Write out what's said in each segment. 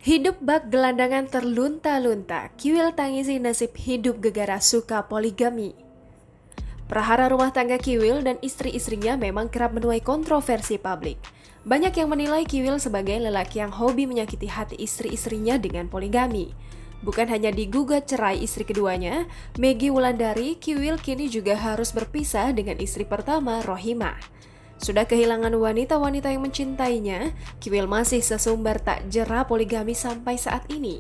Hidup bak gelandangan terlunta-lunta, Kiwil tangisi nasib hidup gegara suka poligami. Prahara rumah tangga Kiwil dan istri-istrinya memang kerap menuai kontroversi publik. Banyak yang menilai Kiwil sebagai lelaki yang hobi menyakiti hati istri-istrinya dengan poligami. Bukan hanya digugat cerai istri keduanya, Meggy Wulandari, Kiwil kini juga harus berpisah dengan istri pertama, Rohimah. Sudah kehilangan wanita-wanita yang mencintainya, Kiwil masih sesumbar tak jera poligami sampai saat ini.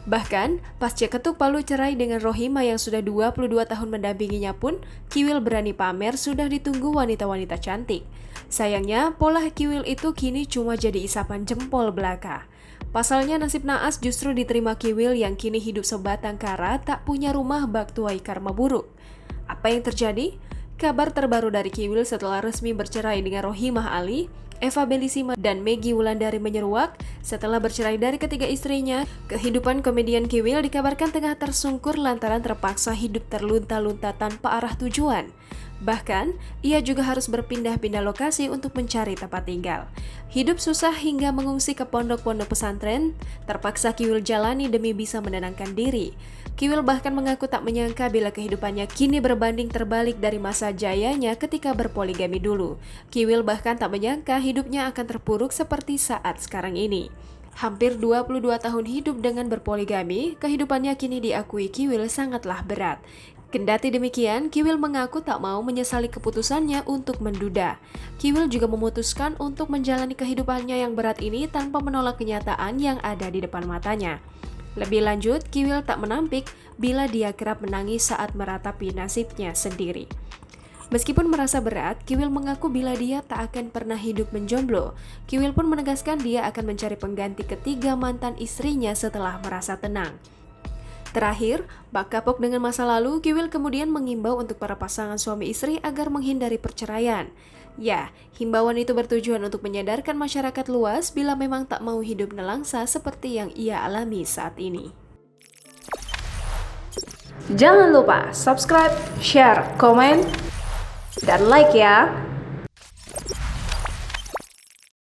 Bahkan, pasca ketuk palu cerai dengan Rohimah yang sudah 22 tahun mendampinginya pun, Kiwil berani pamer sudah ditunggu wanita-wanita cantik. Sayangnya, pola Kiwil itu kini cuma jadi isapan jempol belaka. Pasalnya nasib naas justru diterima Kiwil yang kini hidup sebatang kara tak punya rumah bak tuai karma buruk. Apa yang terjadi? Kabar terbaru dari Kiwil setelah resmi bercerai dengan Rohimah Ali, Eva Belisima dan Meggy Wulandari menyeruak setelah bercerai dari ketiga istrinya. Kehidupan komedian Kiwil dikabarkan tengah tersungkur lantaran terpaksa hidup terlunta-lunta tanpa arah tujuan. Bahkan, ia juga harus berpindah-pindah lokasi untuk mencari tempat tinggal. Hidup susah hingga mengungsi ke pondok-pondok pesantren, terpaksa Kiwil jalani demi bisa menenangkan diri. Kiwil bahkan mengaku tak menyangka bila kehidupannya kini berbanding terbalik dari masa jayanya ketika berpoligami dulu. Kiwil bahkan tak menyangka hidupnya akan terpuruk seperti saat sekarang ini. Hampir 22 tahun hidup dengan berpoligami, kehidupannya kini diakui Kiwil sangatlah berat. Kendati demikian, Kiwil mengaku tak mau menyesali keputusannya untuk menduda. Kiwil juga memutuskan untuk menjalani kehidupannya yang berat ini tanpa menolak kenyataan yang ada di depan matanya. Lebih lanjut, Kiwil tak menampik bila dia kerap menangis saat meratapi nasibnya sendiri. Meskipun merasa berat, Kiwil mengaku bila dia tak akan pernah hidup menjomblo. Kiwil pun menegaskan dia akan mencari pengganti ketiga mantan istrinya setelah merasa tenang. Terakhir, bak kapok dengan masa lalu, Kiwil kemudian mengimbau untuk para pasangan suami istri agar menghindari perceraian. Ya, himbauan itu bertujuan untuk menyadarkan masyarakat luas bila memang tak mau hidup nelangsa seperti yang ia alami saat ini. Jangan lupa subscribe, share, komen, dan like ya!